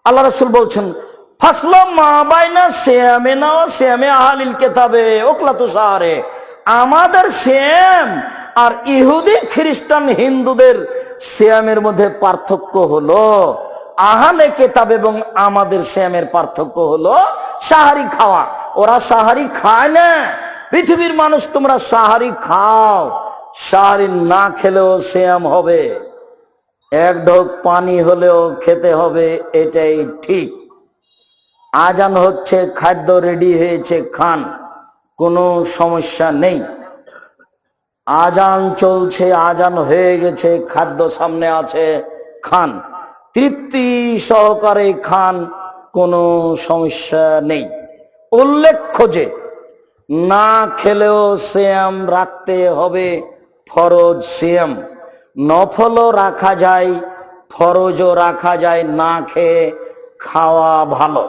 আল্লাহ রাসূল বলছেন ফাসলা মা বাইনা সিয়ামিনা ওয়া সিয়ামি আহলিল কিতাবে ওকলাতু শাহরে, আমাদের সিয়াম আর ইহুদি খ্রিস্টান হিন্দুদের সিয়ামের মধ্যে পার্থক্য হলো আহলে কিতাব এবং আমাদের সিয়ামের পার্থক্য হলো সাহারি খাওয়া। ওরা সাহারি খায় না। পৃথিবীর মানুষ তোমরা সাহারি খাও, সাহারি না খেলেও সিয়াম হবে, এক ঢোক পানি হলেও খেতে হবে, এটাই ঠিক। আজান হচ্ছে, খাদ্য রেডি হয়েছে, খান, কোনো সমস্যা নেই। আজান চলছে, আজান হয়ে গেছে, খাদ্য সামনে আছে, খান, তৃপ্তি সহকারে খান, কোনো সমস্যা নেই। উল্লেখ্য যে না খেলেও সিয়াম রাখতে হবে, ফরজ সিয়াম। নফলও রাখা যায়, ফরজও রাখা যায়, না খেয়ে খাওয়া ভালো।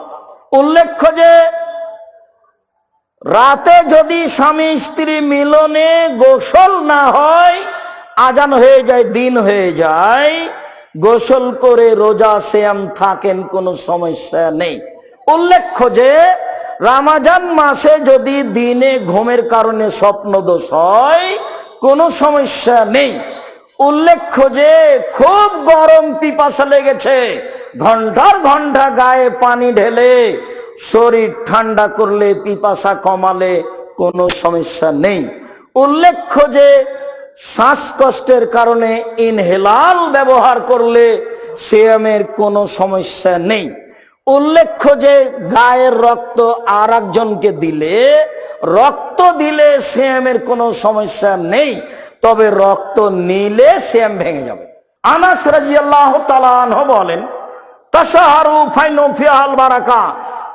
উল্লেখ্য যে রাতে যদি স্বামী স্ত্রী মিলনে গোসল না হয়, আজান হয়ে যায়, দিন হয়ে যায়, গোসল করে রোজা সিয়াম থাকেন, কোনো সমস্যা নেই। উল্লেখ্য যে রমজান মাসে যদি দিনে ঘুমের কারণে স্বপ্নদোষ হয়, কোনো সমস্যা নেই। উল্লেখ্য যে খুব গরম পিপাসা লেগেছে, ঘন্টার ঘন্টা গায়ে পানি ঢেলে শরীর ঠান্ডা করলে, পিপাসা কমালে কোনো সমস্যা নেই। উল্লেখ্য যে শ্বাসকষ্টের কারণে ইনহেলাল ব্যবহার করলে সিয়ামের কোনো সমস্যা নেই। উল্লেখ্য যে গায়ের রক্ত আর একজনকে দিলে, রক্ত দিলে সিয়ামের কোনো সমস্যা নেই, তবে রক্ত নিলে সিয়াম ভেঙে যাবে। আনাস রাদিয়াল্লাহু তাআলা আনহু বলেন তাসাহারু ফাইনু ফিহাল বারাকা,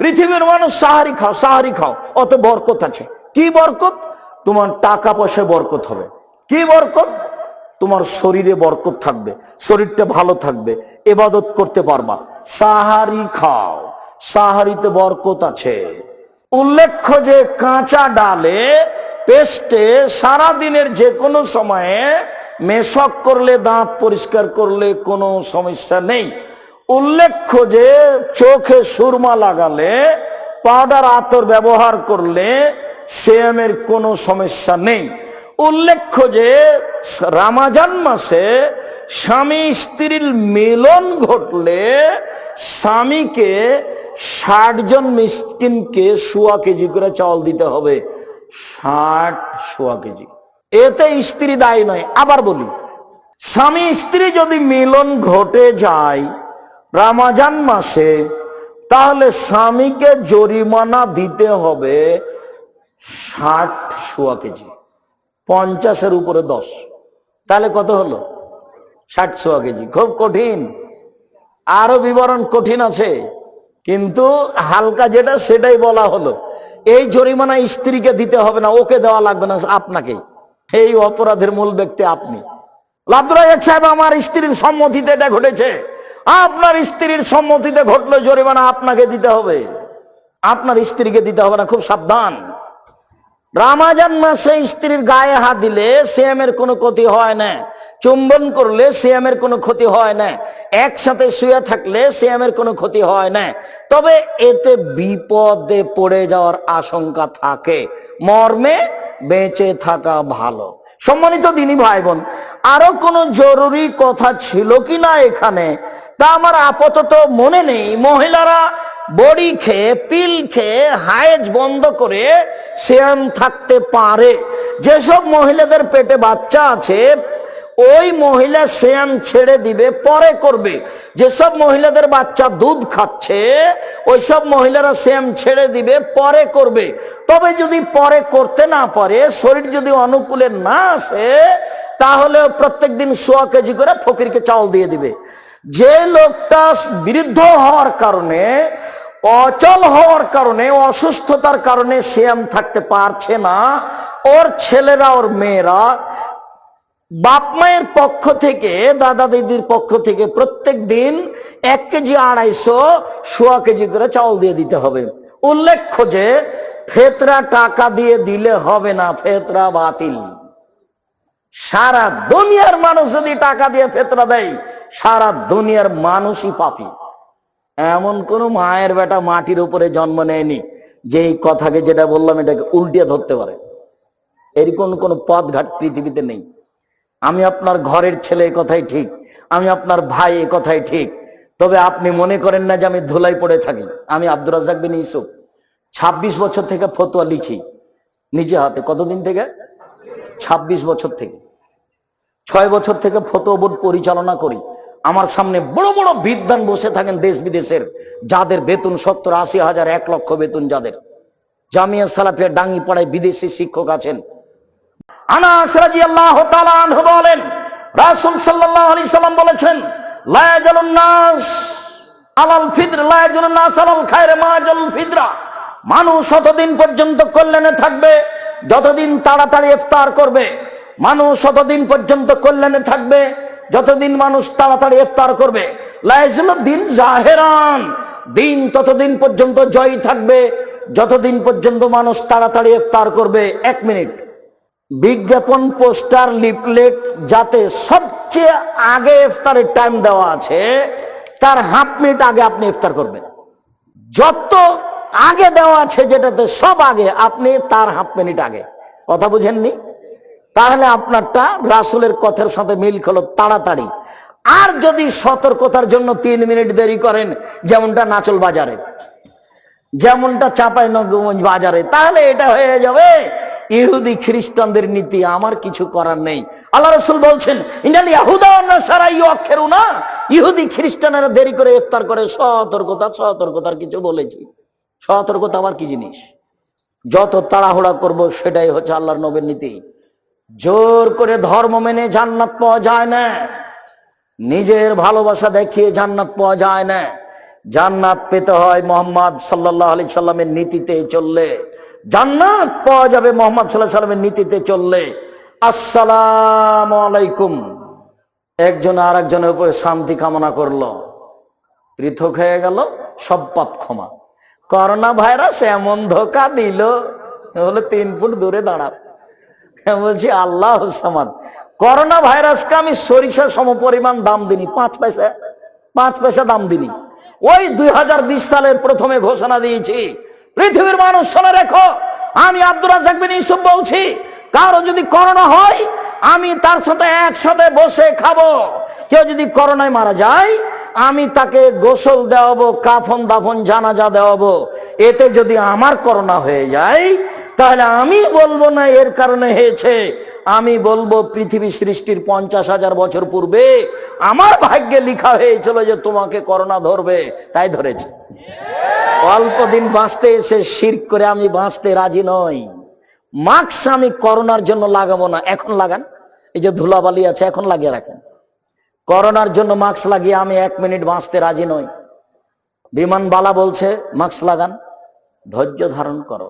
পৃথিবীর মানুষ সাহারি খাও, সাহারি খাও, অত বরকত আছে। কি বরকত? তোমার টাকা পয়সায় বরকত হবে। কি বরকত? তোমার শরীরে বরকত থাকবে, শরীরটা ভালো থাকবে, ইবাদত করতে পারবা। সাহারি খাও, সাহারিতে বরকত আছে। উল্লেখ্য যে কাঁচা ডালে পেস্টে সারা দিনের যে কোনো সময়ে মেশক করলে, দাঁত পরিষ্কার করলে কোনো সমস্যা নেই। উল্লেখ্য যে চোখে সুরমা লাগালে, পাউডার আতর ব্যবহার করলে সিয়ামের কোনো সমস্যা নেই। উল্লেখ্য যে রমজান মাসে স্বামী স্ত্রীর মিলন ঘটলে স্বামীকে 60 জন মিসকিনকে 1.25 কেজি করে চাউল দিতে হবে। 1.25 কেজি। এতে স্ত্রী দায়ী নয়। আবার বলি, স্বামী স্ত্রী যদি মিলন ঘটে যায় রমজান মাসে, তাহলে স্বামীকে জরিমানা দিতে হবে 60 কেজি, 50-এর উপরে 10, তাহলে কত হলো? 60 কেজি। খুব কঠিন, আরো বিবরণ কঠিন আছে, কিন্তু হালকা যেটা সেটাই বলা হলো। এই জরিমানা স্ত্রীকে দিতে হবে না, ওকে দেওয়া লাগবে না, আপনাকে। এই অপরাধের মূল ব্যক্তি আপনি। আব্দুর রাজ্জাক সাহেব, আমার স্ত্রীর সম্মতিতে এটা ঘটেছে। আপনার স্ত্রীর সম্মতিতে ঘটলে জরিমানা আপনাকে দিতে হবে, আপনার স্ত্রীকে দিতে হবে না। খুব সাবধান। রমজান মাসে স্ত্রীর গায়ে হাত দিলে সিয়ামের কোনো ক্ষতি হয় না, চুম্বন করলে সিয়ামের কোনো ক্ষতি হয় না, একসাথে শুয়ে থাকলে সিয়ামের কোনো ক্ষতি হয় না, তবে এতে বিপদে পড়ে যাওয়ার আশঙ্কা থাকে, মর্মে বেঁচে থাকা ভালো। সম্মানিত দিনী ভাই বোন, আরো কোনো জরুরি কথা ছিল কিনা এখানে তা আমার আপাতত মনে নেই। মহিলারা বড়ি খেয়ে, পিল খেয়ে হায়েজ বন্ধ করে সিয়াম থাকতে পারে। যেসব মহিলাদের পেটে বাচ্চা আছে ওই মহিলা সিয়াম ছেড়ে দিবে, পরে করবে। যেসব মহিলাদের বাচ্চা দুধ খাচ্ছে ওইসব মহিলারা সিয়াম ছেড়ে দিবে, পরে করবে। তবে যদি পরে করতে না পারে, শরীর যদি অনুকূলে না আসে, তাহলে প্রত্যেকদিন 1.25 কেজি করে ফকিরকে চাউল দিয়ে দিবে। যে লোকটা বৃদ্ধ হওয়ার কারণে, অচল হওয়ার কারণে, অসুস্থতার কারণে সিয়াম থাকতে পারছে না, ওর ছেলেরা, ওর মেয়েরা বাপ মায়ের পক্ষ থেকে, দাদা দিদির পক্ষ থেকে প্রত্যেক দিন 1 কেজি 250, 1.25 কেজি করে চাউল দিয়ে দিতে হবে। উল্লেখ্য যে ফেতরা টাকা দিয়ে দিলে হবে না, ফেতরা বাতিল। সারা দুনিয়ার মানুষ যদি টাকা দিয়ে ফেতরা দেয়, সারা দুনিয়ার মানুষই পাপী। এমন কোন মায়ের বেটা মাটির উপরে জন্ম নেয়নি যে এই কথাকে যেটা বললাম এটাকে উল্টিয়ে ধরতে পারে। এরকম কোন পথ ঘাট পৃথিবীতে নেই। আমি আপনার ঘরের ছেলে, কথাই ঠিক, আমি আপনার ভাই, এ কথাই ঠিক। তবে আপনি মনে করেন না যে আমি ধুলাই পড়ে থাকি। আমি আব্দুর রাজ্জাক বিন ইউসুফ 26 বছর থেকে ফতোয়া লিখি নিজে হাতে। কতদিন থেকে? 26 বছর থেকে। 6 বছর থেকে ফতোয়া বোর্ড পরিচালনা করি। আমার সামনে বড় বড় বিদ্বান বসে থাকেন দেশ বিদেশের, যাদের বেতন 70-80 হাজার, 1 লক্ষ বেতন যাদের। জামিয়া সালাফিয়া ডাঙ্গিপাড়ায় বিদেশি শিক্ষক আছেন। আনাস রাদিয়াল্লাহু তাআলা আনহু বলেন, রাসূল সাল্লাল্লাহু আলাইহি সাল্লাম বলেছেন, লা ইয়াজালুন নাস আলাল ফিদ্র, লা ইয়াজালুন নাস আলাল খায়র মা ইয়াজালুল ফিদরা। মানুষ ততদিন পর্যন্ত কল্যাণে থাকবে যতদিন তাড়াতাড়ি ইফতার করবে। মানুষ ততদিন পর্যন্ত কল্যাণে থাকবে যতদিন মানুষ তাড়াতাড়ি ইফতার করবে। লা ইয়াজালুদ দিন জাহেরান, দিন ততদিন পর্যন্ত জয় থাকবে যতদিন পর্যন্ত মানুষ তাড়াতাড়ি ইফতার করবে। 1 মিনিট, বিজ্ঞাপন, পোস্টার, লিফলেট যাতে সবচেয়ে আগে ইফতারের টাইম দেওয়া আছে তার হাফ মিনিট আগে আপনি ইফতার করবেন। যত আগে দেওয়া আছে যেটাতে সব আগে, আপনি তার হাফ মিনিট আগে। কথা বুঝেননি? তাহলে আপনারটা রাসূলের কথার সাথে মিল হলো তাড়াতাড়ি। আর যদি সতর্কতার জন্য 3 মিনিট দেরি করেন, যেমনটা নাচল বাজারে, যেমনটা চাঁপাইনবাবগঞ্জ বাজারে, তাহলে এটা হয়ে যাবে ইহুদি খ্রিস্টানদের নীতি। আমার কিছু করার নেই। আল্লাহ রাসূল বলছেন, ইন্নাল ইয়াহুদা ওয়ান নাসারা ইউআখিরুনা, ইহুদি খ্রিস্টানেরা দেরি করে ইফতার করে। সতর্কতা, সতর্কতার কিছু বলেছি। সতর্কতা আবার কি জিনিস? যত তাড়াহুড়া করব সেটাই হচ্ছে আল্লাহর নবীর নীতি। জোর করে ধর্ম মেনে জান্নাত পাওয়া যায় না, নিজের ভালোবাসা দেখিয়ে জান্নাত পাওয়া যায় না। জান্নাত পেতে হয় মুহাম্মদ সাল্লাল্লাহু আলাইহি সাল্লামের নীতিতে চললে। জান্নাত পাওয়া যাবে মুহাম্মদ সাল্লাল্লাহু আলাইহি সাল্লামের নীতিতে চললে। আসসালামু আলাইকুম, একজন আর একজনের উপরে শান্তি কামনা করলো, পৃথক হয়ে গেল, সব পাপ ক্ষমা। করোনা ভাইরাস এমন ধোকা দিল, বলে 3 ফুট দূরে দাঁড়াও। বলছি আল্লাহ সামাদ, করোনা ভাইরাসকে আমি সরিষা সমপরিমাণ দাম দিনি, 5 পয়সা দাম দিনি। ওই 2020 সালের প্রথমে ঘোষণা দিয়েছি, পৃথিবীর মানুষ শুনে রেখো, আমি আব্দুর রাজ্জাক বিন ইউসুফ বলছি, কারো যদি করোনা হয় আমি তার সাথে একসাথে বসে খাবো। কেউ যদি করোনায় মারা যায় আমি তাকে গোসল দেওয়াবো, কাফন দাফন জানাজা দেওয়াবো। এতে যদি আমার করোনা হয়ে যায় তাহলে আমি বলবো না এর কারণে হয়েছে, আমি বলবো পৃথিবী সৃষ্টির 50,000 বছর পূর্বে আমার ভাগ্যে লেখা হয়েছিল যে তোমাকে করোনা ধরবে, তাই ধরেছে। অল্প দিন বাঁচতে এসে শিরক করে আমি বাঁচতে রাজি নই। মাস্ক আমি করোনার জন্য লাগাবো না, এখন লাগান। এই যে ধুলাবালি আছে এখন লাগিয়ে রাখেন। করোনার জন্য মাস্ক লাগিয়ে আমি 1 মিনিট বাঁচতে রাজি নই। বিমানবালা বলছে মাস্ক লাগান, ধৈর্য ধারণ করো,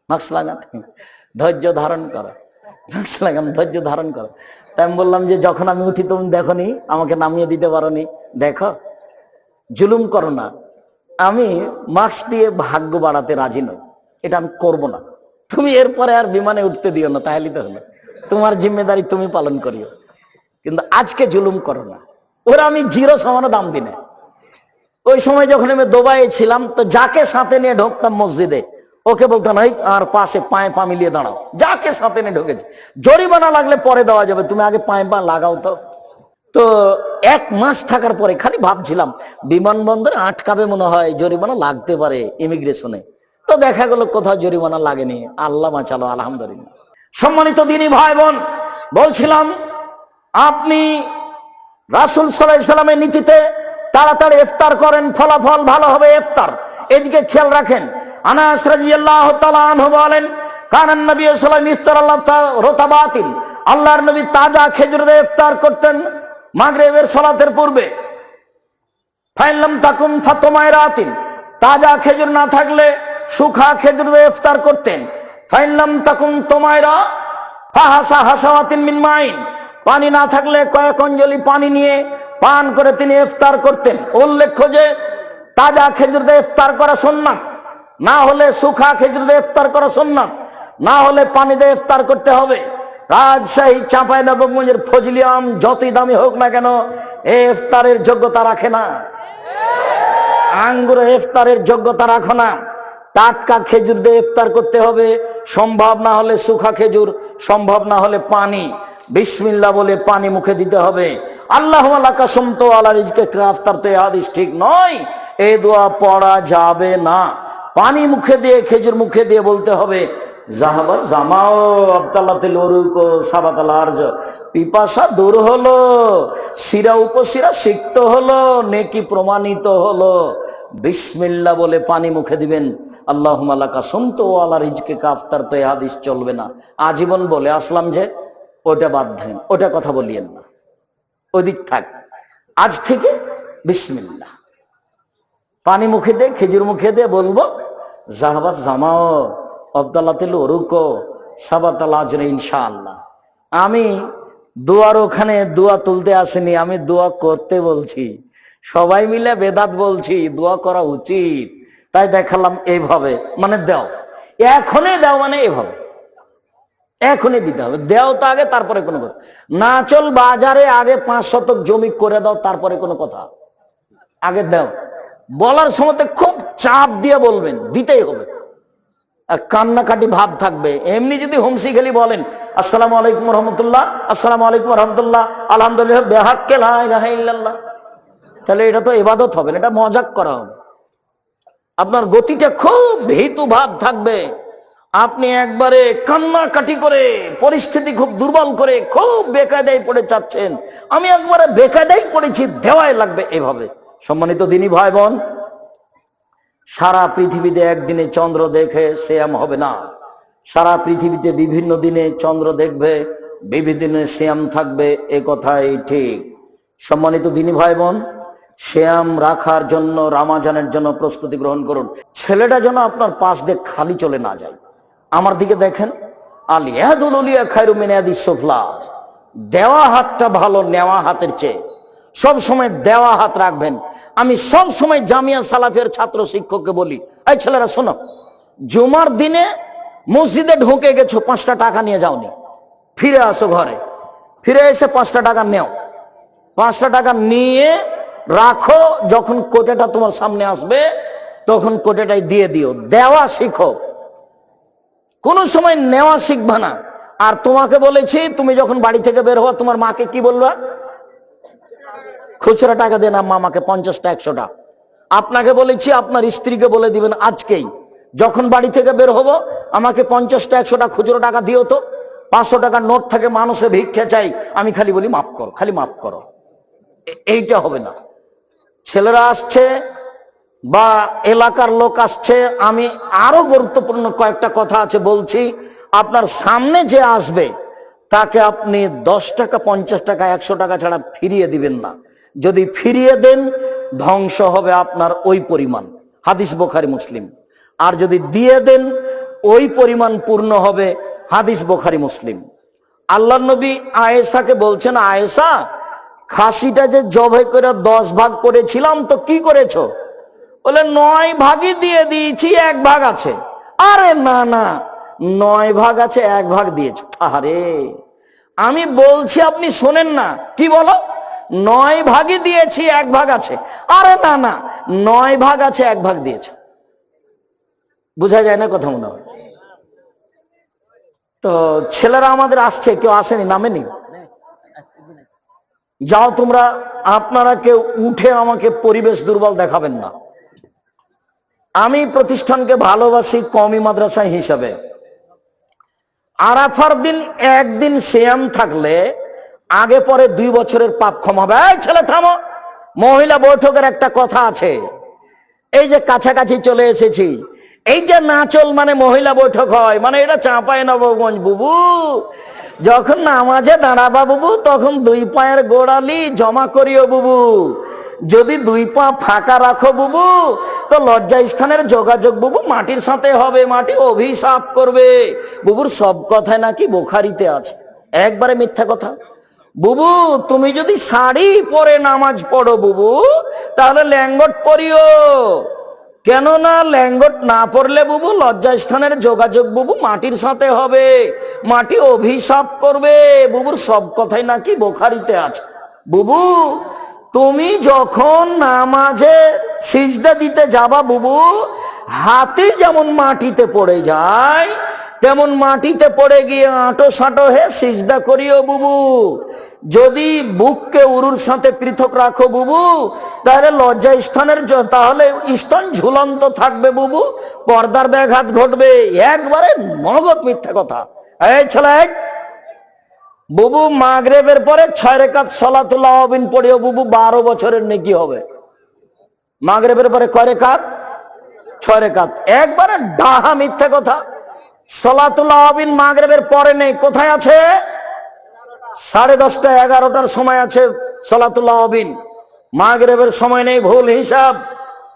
মাস্ক লাগান, ধৈর্য ধারণ করো, মাস্ক লাগান, ধৈর্য ধারণ করো। তাই আমি বললাম যে যখন আমি উঠি তুমি দেখো নি, আমাকে নামিয়ে দিতে পারো নি, দেখো, জুলুম করো না। আমি মাস্ক দিয়ে ভাগ্য বাড়াতে রাজি নই, এটা আমি করবো না। তুমি এরপরে আর বিমানে উঠতে দিও না, তাহলে তো হলো, তোমার জিম্মেদারি তুমি পালন করিও, কিন্তু আজকে জুলুম করো না। ওরা আমি 0 সমান দাম দিই না। ওই সময় যখন আমি দুবাইয়ে ছিলাম তো যাকে সাথে নিয়ে ঢুকতাম মসজিদে ওকে বলতাম এই আর পাশে পায়ে পা মিলিয়ে দাঁড়াও, যাকে সাথে নিয়ে ঢুকেছে। জরিমানা লাগলে পরে দেওয়া যাবে, তুমি আগে পায়ে পা লাগাও। তো 1 মাস থাকার পরে খালি ভাবছিলাম বিমানবন্দরে আটকাবে মনে হয়, জরিমানা লাগতে পারে ইমিগ্রেশনে। তো দেখা গেল কোথাও জরিমানা লাগেনি, আল্লাহ বাঁচালো, আলহামদুলিল্লাহ। সম্মানিত দিনী ভাই বোন, বলছিলাম আপনি রাসূল সাল্লাল্লাহু আলাইহি সাল্লামের নীতিতে তাড়াতাড়ি ইফতার করেন, ফলাফল ভালো হবে ইফতার। এদিকে খেয়াল রাখেন। আনাস রাদিয়াল্লাহু তাআলা আনহু বলেন, কানান নবী সাল্লাল্লাহু আলাইহি ওয়াসাল্লাম ইফতারাল্লাহু রতাবাতিন, আল্লাহর নবী তাজা খেজুর দিয়ে ইফতার করতেন মাগরিবের সালাতের পূর্বে। ফাইলাম তাকুন ফাতমায়রাতিন, তাজা খেজুর না থাকলে শুখা খেজুর দিয়ে ইফতার করতেন। ফাইলাম তাকুন তোমায়রা ফাহাসা হাসাওয়াতিন মিন মাইন, পানি না থাকলে কয়েক অঞ্জলি পানি নিয়ে পান করে তিনি ইফতার করতেন। উল্লেখ্য যে তাজা খেজুর দিয়ে ইফতার করা সুন্নাত, না হলে শুখা খেজুর দিয়ে ইফতার করা সুন্নাত, না হলে পানি দিয়ে ইফতার করতে হবে। রাজশাহী চাঁপাইনবাবগঞ্জের ফজলি আম যতই দামি হোক না কেন ইফতারের যোগ্যতা রাখে না। আঙ্গুরে ইফতারের যোগ্যতা রাখো না, টাটকা খেজুর দিয়ে ইফতার করতে হবে, সম্ভব না হলে শুকনা খেজুর, সম্ভব না হলে পানি, বিসমিল্লাহ বলে পানি মুখে দিতে হবে। আল্লাহুম্মা লাকা সুমতু আলা রিজকিকা আফতারতু, এই হাদিস ঠিক নয়, এই দোয়া পড়া যাবে না। পানি মুখে দিয়ে, খেজুর মুখে দিয়ে বলতে হবে জাহাবা জামাও আবতালাতিল উরুক সাবাতাল আরজ, পিপাসা দূর হলো, শিরা উপশিরা সিক্ত হলো, নেকি প্রমাণিত হলো। বিসমিল্লাহ বলে পানি মুখে দিবেন। আল্লাহুম্মা লাকা সুমতু আলা রিজকিকা আফতারতু, এই হাদিস চলবে না। আজীবন বলে আসলাম যে ওটা বাদ দেন, ওটা কথা বলিয়েন না, ওদিক থাক। আজ থেকে বিসমিল্লাহ পানি মুখে দিয়ে, খেজুর মুখে দিয়ে বলবো জাহাবাত জামাও আবদালাতিল উরুক সাবাতাল আজর ইনশাআল্লাহ। আমি দোয়ার ওখানে দোয়া তুলতে আসেনি, আমি দোয়া করতে বলছি। সবাই মিলে বেদাত বলছি, দোয়া করা উচিত, তাই দেখালাম এইভাবে। মানে দাও, এখনই দাও, মানে এভাবে এখনই দিতে হবে। দেও তো আগে, তারপরে কোনো কথা না। চল বাজারে আগে 5 শতক জমি করে দাও, তারপরে কোনো কথা। আগে দাও, বলার সময় খুব চাপ দিয়ে বলবেন, দিতেই হবে। আর কান্নাকাটি ভাব থাকবে। এমনি যদি হুমসি খেলি বলেন আসসালামু আলাইকুম রহমতুল্লাহ, আসসালামু আলাইকুম রহমতুল্লাহ, আলহামদুলিল্লাহ, বেহাক্কে লা ইলাহা ইল্লাল্লাহ, তাহলে এটা তো ইবাদত হবে না, এটা মজাক করা হবে। আপনার গতিটা খুব ভীতু ভাব থাকবে। আপনি একবারে কান্নাকাটি করে, পরিস্থিতি খুব দুর্বল করে, খুব বেকায়দায় পড়ে যাচ্ছেন। আমি একবারে বেকায়দায় পড়েছি, দেওয়াই লাগবে, এভাবে। সম্মানিত দিনী ভাই বোন, সারা পৃথিবীতে একদিনে চন্দ্র দেখে সিয়াম হবে না। সারা পৃথিবীতে বিভিন্ন দিনে চন্দ্র দেখবে, বিভিন্ন দিনে সিয়াম থাকবে, এ কথাই ঠিক। সম্মানিত দিনী ভাই বোন, সিয়াম রাখার জন্য, রমজানের জন্য প্রস্তুতি গ্রহণ করুন। ছেলেটা যেন আপনার পাশ দিয়ে খালি চলে না যায়। আমার দিকে দেখেন, আল ইয়াদুল উলিয়া খায়রু মিন ইয়াদিস সুফলা, দেওয়া হাতটা ভালো নেওয়া হাতের চেয়ে। সব সময় দেওয়া হাত রাখবেন। আমি সব সময় জামিয়া সালাফের ছাত্র শিক্ষককে বলি, এই ছেলেরা শোনো, জুমার দিনে মসজিদে ঢুকে গেছো, 5টা টাকা নিয়ে যাওনি, ফিরে আসো ঘরে, ফিরে এসে 5টা টাকা নেও, 5টা টাকা নিয়ে রাখো, যখন কোটেটা তোমার সামনে আসবে তখন কোটেটাই দিয়ে দিও। দেওয়া শিখো, কোনো সময় নেওয়া শিখবা না। আর তোমাকে বলেছি, তুমি যখন বাড়ি থেকে বের হওয়া, তোমার মাকে কি বলবা? খুচরা টাকা দেন আম্মা আমাকে 50টা 100টা। আপনাকে বলেছি, আপনার স্ত্রীকে বলে দিবেন আজকেই, যখন বাড়ি থেকে বের হবো আমাকে 50টা 100টা খুচরো টাকা দিও তো। 500 টাকার নোট থাকে, মানুষে ভিক্ষা চাই, আমি খালি বলি মাফ করো, খালি মাফ করো। এইটা হবে না। ছেলেরা আসছে বা এলাকার লোক আসছে, আমি আরো গুরুত্বপূর্ণ কয়েকটা কথা আছে বলছি। আপনার সামনে যে আসবে তাকে আপনি 10 টাকা 50 টাকা 100 টাকা ছাড়া ফিরিয়ে দিবেন না। যদি ফিরিয়ে দেন, ধ্বংস হবে আপনার ওই পরিমাণ, হাদিস বুখারী মুসলিম। আর যদি দিয়ে দেন, ওই পরিমাণ পূর্ণ হবে, হাদিস বুখারী মুসলিম। আল্লাহর নবী আয়েশাকে বলছেন, আয়েশা, খাসিটা যে জবাই করে 10 ভাগ করেছিলাম তো কি করেছো? বলে 9 ভাগই দিয়ে দিয়েছি, 1 ভাগ আছে। আরে না না, 9 ভাগ আছে, 1 ভাগ দিয়েছো। আরে আমি বলছি, আপনি শোনেন না, কি বলো? 9 ভাগই দিয়েছি, 1 ভাগ আছে। আরে না না, 9 ভাগ আছে, 1 ভাগ দিয়েছো। বোঝা যায় না কথা? মনে হয় তো ছেলেরা আমাদের আসছে, কেউ আসেনি, নামেনি। যাও তোমরা, আপনারা কেউ উঠে আমাকে পরিবেশ দুর্বল দেখাবেন না। আমি প্রতিষ্ঠানকে ভালোবাসি কওমি মাদ্রাসা হিসাবে। আরাফার দিন একদিন সিয়াম থাকলে আগে পরে 2 বছরের পাপ ক্ষমা হবে। এই ছেলে থামো, মহিলা বৈঠকের একটা কথা আছে। এই যে কাছাকাছি চলে এসেছি, এইটা নাচল মানে মহিলা বৈঠক হয়, মানে এটা চাঁপাইনবাবগঞ্জ বুবু। যখন নামাজে দাঁড়াবা বুবু, তখন 2 পায়ের গোড়ালি জমা করিও বুবু। যদি 2 পা ফাঁকা রাখো বুবু, তো লজ্জা স্থানের যোগাযোগ বুবু মাটির সাথে হবে, মাটি অভিশাপ করবে। বুবুর সব কথায় নাকি বুখারীতে আছে, একবারে মিথ্যা কথা। বুবু তুমি যদি শাড়ি পরে নামাজ পড়ো বুবু, তাহলে ল্যাঙ্গট পরিও, কেননা ল্যাঙ্গট না পড়লে বুবু লজ্জা স্থানের যোগাযোগ বুবু মাটির সাথে হবে, মাটি অভিশাপ করবে। বুবুর সব কথাই নাকি বুখারীতে আছে। বুবু তুমি যখন নামাজে সিজদা দিতে যাবা বুবু, হাতি যেমন মাটিতে পড়ে যায় তেমন মাটিতে পড়ে গিয়ে আঁটো সাঁটো হয়ে সিজদা করিও বুবু। যদি বুককে উরুর সাথে পৃথক রাখো বুবু, তাহলে লজ্জা স্থানের তাহলে স্তন ঝুলন্ত থাকবে বুবু, পর্দার ব্যাঘাত ঘটবে। একবারে নগদ মিথ্যা কথা। এই ছেলে বুবু, মাগরিবের পরে 6 রাকাত সালাতুল আওয়াবিন পড়িও বুবু, 12 বছরের নেকি হবে। মাগরিবের পরে কয় রাকাত? 6 রাকাত। একবারে ডাহা মিথ্যা কথা। সালাতুল আওয়াবিন মাগরিবের পরে নেই, কোথায় আছে? 10:30 11টার সময় আছে সালাতুল আওয়াবিন, মাগরিবের সময় নেই, ভুল হিসাব।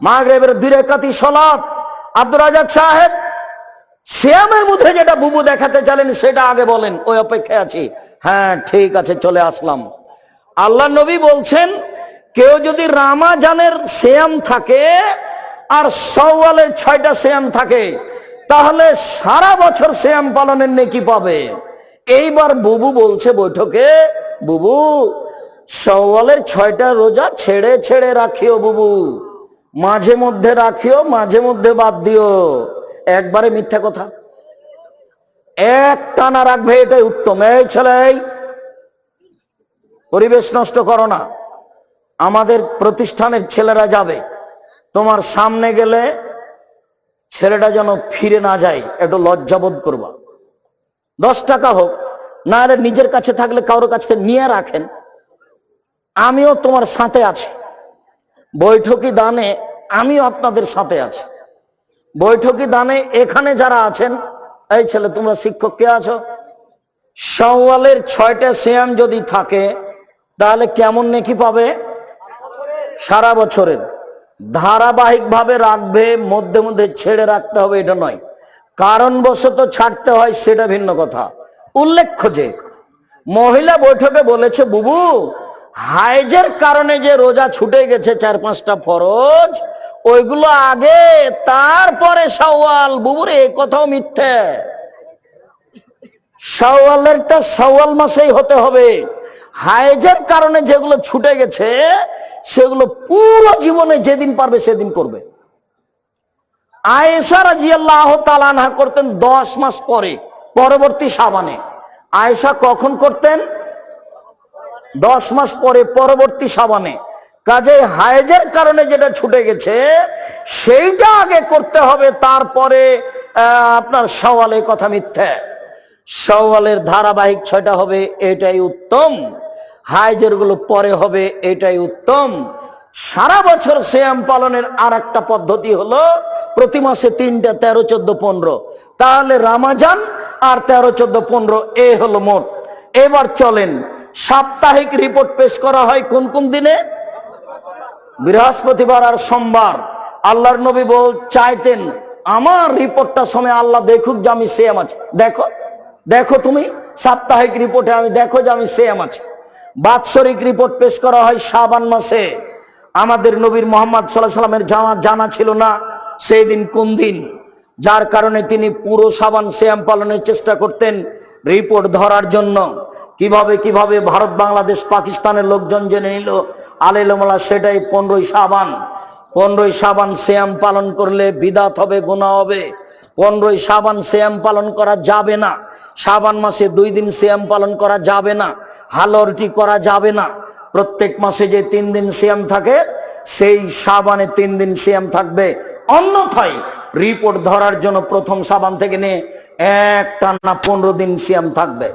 মাগরিবের 2 রাকাতই সালাত। আব্দুর রাজ্জাক সাহেব, সিয়ামের মধ্যে যেটা বুবু দেখাতে চাইলেন সেটা আগে বলেন, ওই অপেক্ষায় আছি। হ্যাঁ ঠিক আছে, চলে আসলাম। আল্লাহ নবী বলছেন, কেউ যদি রমজানের সিয়াম থাকে আর শাওয়ালের 6টা সিয়াম থাকে, তাহলে সারা বছর সিয়াম পালনের নেকি পাবে। এইবার বুবু বলছে বৈঠকে, বুবু শাওয়ালের 6টা রোজা ছেড়ে ছেড়ে রাখিও বুবু, মাঝে মধ্যে রাখিও, মাঝে মধ্যে বাদ দিও। একবারে মিথ্যা কথা। এক টানা রাখবে, এটাই উত্তম। এই ছেলে, পরিবেশ নষ্ট করো না। আমাদের প্রতিষ্ঠানের ছেলেরা যাবে, তোমার সামনে গেলে ছেলেটা যেন ফিরে না যায়, একটু লজ্জাবোধ করবা। 10 টাকা হোক, না হলে নিজের কাছে থাকলে কারোর কাছে নিয়ে রাখেন। আমিও তোমার সাথে আছি, বৈঠকি দানে আমিও আপনাদের সাথে আছি। বৈঠকি দানে এখানে যারা আছেন, এই ছেলে তোমরা শিক্ষক কে আছো, শাওয়ালের 6টা সিয়াম যদি থাকে তাহলে কেমন নেকি পাবে? সারা বছরের। ধারাবাহিক ভাবে রাখবে, মধ্যে মধ্যে ছেড়ে রাখতে হবে এটা নয়, কারণবশত ছাড়তে হয় সেটা ভিন্ন কথা। উল্লেখ্য যে মহিলা বৈঠকে বলেছে, বুবু হাইজের কারণে যে রোজা ছুটে গেছে 4-5টা ফরজ, ওইগুলো আগে, তারপরে শাওয়াল। বুবুর এই কথাও মিথ্যে। শাওয়ালেরটা শাওয়াল মাসেই হতে হবে। হাইজের কারণে যেগুলো ছুটে গেছে সেগুলো পুরো জীবনে যেদিন পারবে সেদিন করবে। আয়েশা রাদিয়াল্লাহু তাআলা আনহা করতেন 10 মাস পরে, পরবর্তী শাবানে। আয়েশা কখন করতেন? 10 মাস পরে, পরবর্তী শাবানে। কাজে হায়েজের কারণে যেটা ছুটে গেছে সেইটা আগে করতে হবে, তারপরে আপনার শাওয়ালের কথা মিথ্যা। শাওয়ালের ধারাবাহিক 6টা হবে, এটাই উত্তম। হায়েজের গুলো পরে হবে, এটাই উত্তম। সারা বছর সিয়াম পালনের আর একটা পদ্ধতি হলো প্রতি মাসে 3টা, 13, 14, 15। তাহলে রমজান আর 13, 14, 15 এ হলো মোট। এবার চলেন, সাপ্তাহিক রিপোর্ট পেশ করা হয় কোন কোন দিনে? বৃহস্পতিবার আর সোমবার। আল্লাহর নবী চাইতেন আমার রিপোর্টটা সময় আল্লাহ দেখুক যে আমি সিয়াম আছি। দেখো দেখো তুমি সাপ্তাহিক রিপোর্টে আমি দেখো যে আমি সিয়াম আছি। বাৎসরিক রিপোর্ট পেশ করা হয় শাবান মাসে। আমাদের নবীর মুহাম্মদ সাল্লাল্লাহু আলাইহি ওয়াসাল্লামের জানা ছিল না সেই দিন কোন দিন, যার কারণে তিনি পুরো শাবান সিয়াম পালনের চেষ্টা করতেন রিপোর্ট ধরার জন্য। কিভাবে কিভাবে ভারত, বাংলাদেশ, পাকিস্তানের লোকজন জেনে নিল আলেমওয়ালা, সেটাই 15ই শাবান। 15ই শাবান সিয়াম পালন করলে বিদাত হবে, গুনাহ হবে। 15ই শাবান সিয়াম পালন করা যাবে না। শাবান মাসে 2 দিন সিয়াম পালন করা যাবে না, হালরটি করা যাবে না। প্রত্যেক মাসে যে 3 দিন সিয়াম থাকে সেই শাবানে 3 দিন সিয়াম থাকবে। অন্যথায় রিপোর্ট ধরার জন্য প্রথম শাবান থেকে নিয়ে একটানা 15 দিন সিয়াম থাকবে।